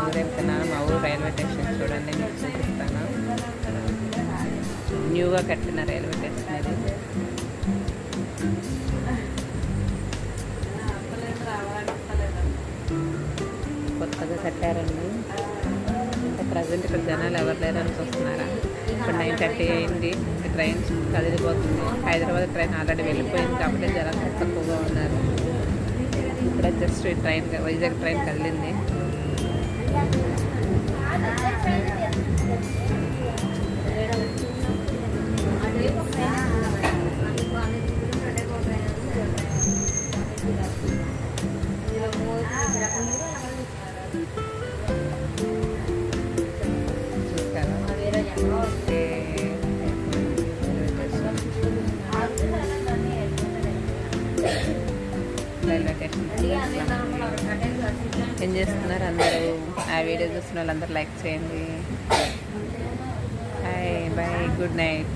ఊరు వెళ్తున్నాను. మా ఊరు రైల్వే స్టేషన్ చూడండి, మీకు చూపిస్తాను. న్యూగా కట్టిన రైల్వే స్టేషన్ ఇది. కొత్తగా కట్టారండి. అంటే ప్రజెంట్ ఇక్కడ జనాలు ఎవరు లేరని చూస్తున్నారా? ఇప్పుడు 9:30 అయింది. ట్రైన్ కదిలిపోతుంది. హైదరాబాద్ ట్రైన్ ఆల్రెడీ వెళ్ళిపోయింది కాబట్టి జనాలు తక్కువగా ఉన్నారు. ఇప్పుడు జస్ట్ ట్రైన్ వైజాగ్ ట్రైన్ కదిలింది. రైల్వే స్టేషన్ ఏం చేస్తున్నారు అందరూ? ఆ వీడియో చూస్తున్న వాళ్ళందరూ లైక్ చేయండి. Bye bye, good night.